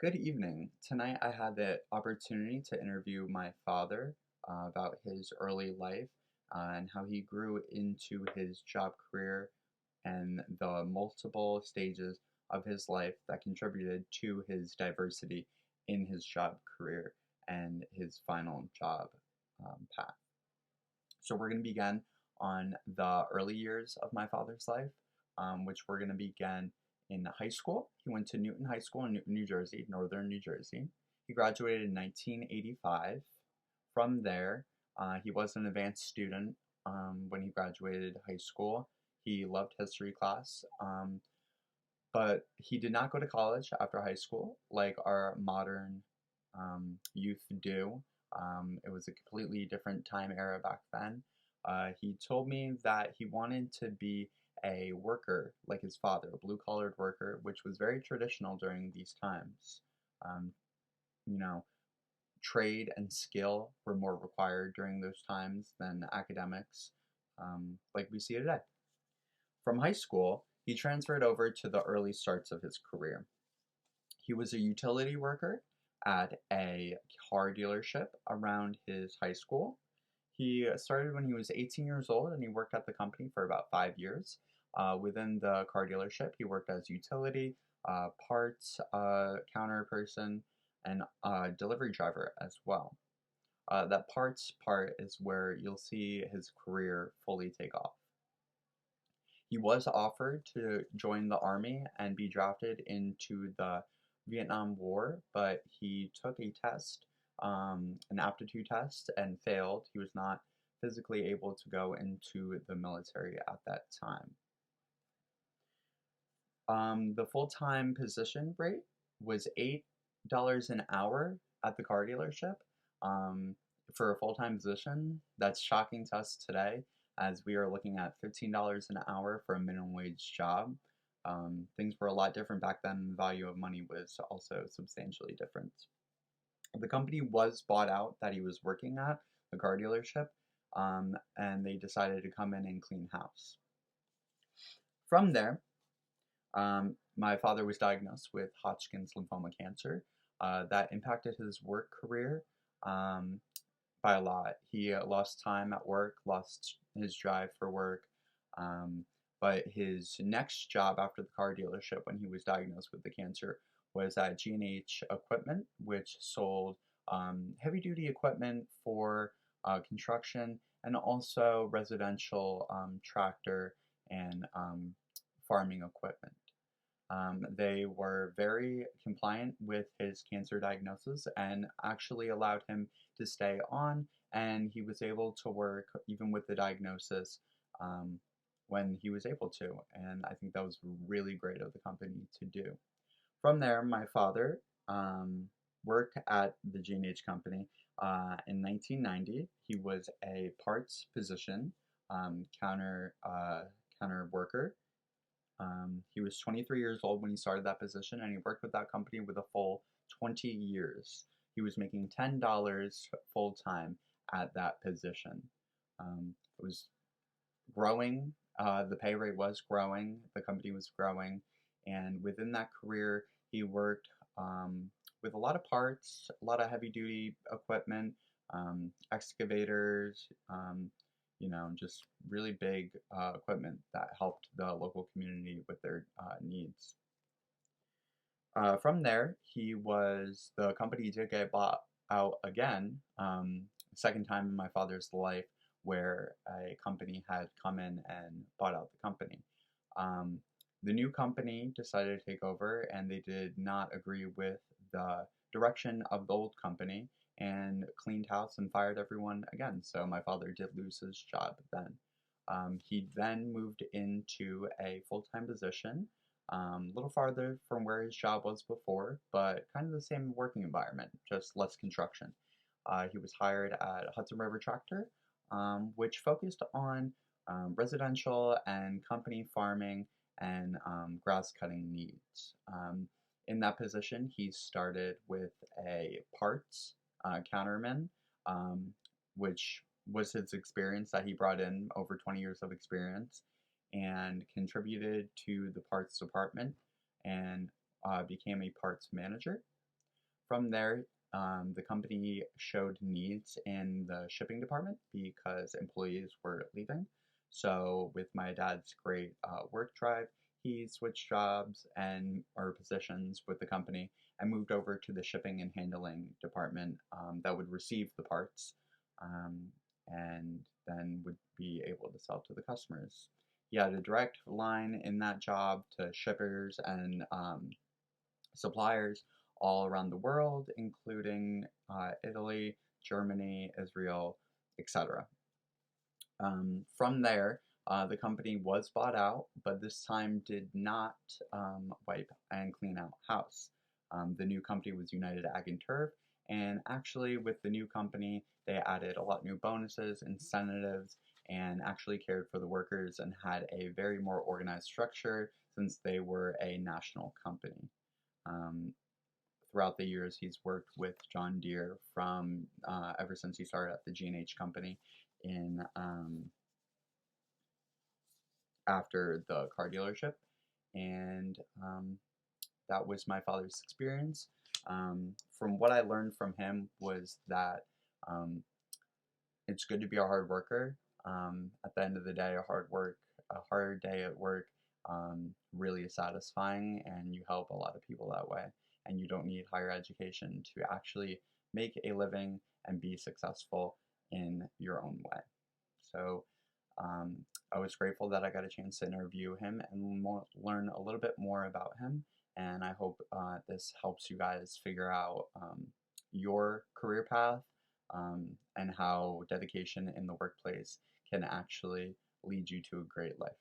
Good evening. Tonight I had the opportunity to interview my father about his early life and how he grew into his job career and the multiple stages of his life that contributed to his diversity in his job career and his final job path. So we're going to begin on the early years of my father's life, which we're going to begin in high school. He went to Newton High School in Newton, New Jersey, northern New Jersey. He graduated in 1985. From there, he was an advanced student when he graduated high school. He loved history class, but he did not go to college after high school like our modern youth do. It was a completely different time era back then. He told me that he wanted to be a worker like his father, a blue collared worker, which was very traditional during these times. Um, you know, Trade and skill were more required during those times than academics, like we see today. From high school, he transferred over to the early starts of his career. He was a utility worker at a car dealership around his high school. He started when he was 18 years old and he worked at the company for about 5 years. Within the car dealership, he worked as utility, parts counter person, and delivery driver as well. That parts part is where you'll see his career fully take off. He was offered to join the army and be drafted into the Vietnam War, but he took a test, an aptitude test, and failed. He was not physically able to go into the military at that time. The full-time position rate was $8 an hour at the car dealership. Um, for a full-time position, that's shocking to us today, as we are looking at $15 an hour for a minimum wage job. Things were a lot different back then, and the value of money was also substantially different. The company was bought out that he was working at, the car dealership, and they decided to come in and clean house. From there, my father was diagnosed with Hodgkin's lymphoma cancer. That impacted his work career by a lot. He lost time at work, lost his drive for work. Um, but his next job after the car dealership, when he was diagnosed with the cancer, was at G&H Equipment, which sold heavy duty equipment for construction and also residential tractor and farming equipment. They were very compliant with his cancer diagnosis and actually allowed him to stay on, and he was able to work even with the diagnosis um, when he was able to. And I think that was really great of the company to do. From there, my father worked at the G&H company in 1990. He was a parts position counter worker. He was 23 years old when he started that position, and he worked with that company with a full 20 years. He was making $10 full time at that position. It was growing. The pay rate was growing. The company was growing, and within that career, he worked with a lot of parts, a lot of heavy duty equipment, excavators, just really big equipment that helped the local community with their needs. From there, the company did get bought out again, second time in my father's life where a company had come in and bought out the company. Um, the new company decided to take over and they did not agree with the direction of the old company and cleaned house and fired everyone again. So my father did lose his job then. He then moved into a full-time position, a little farther from where his job was before, but kind of the same working environment, just less construction. He was hired at Hudson River Tractor, which focused on residential and company farming and grass cutting needs. In that position, he started with a parts counterman, which was his experience that he brought in over 20 years of experience and contributed to the parts department and became a parts manager. From there, the company showed needs in the shipping department because employees were leaving. So, with my dad's great work drive, he switched jobs and or positions with the company and moved over to the shipping and handling department that would receive the parts um, and then would be able to sell to the customers. He had a direct line in that job to shippers and suppliers all around the world, including Italy, Germany, Israel, etc. From there, the company was bought out, but this time did not wipe and clean out house. The new company was United Ag and Turf, and actually, with the new company, they added a lot new bonuses, incentives, and actually cared for the workers and had a very more organized structure since they were a national company. Um, Throughout the years, he's worked with John Deere from ever since he started at the G&H company in after the car dealership, and that was my father's experience. From what I learned from him was that um, it's good to be a hard worker. At the end of the day, a hard day at work, really is satisfying, and you help a lot of people that way. And you don't need higher education to actually make a living and be successful in your own way. So um, I was grateful that I got a chance to interview him and learn a little bit more about him. And I hope this helps you guys figure out your career path and how dedication in the workplace can actually lead you to a great life.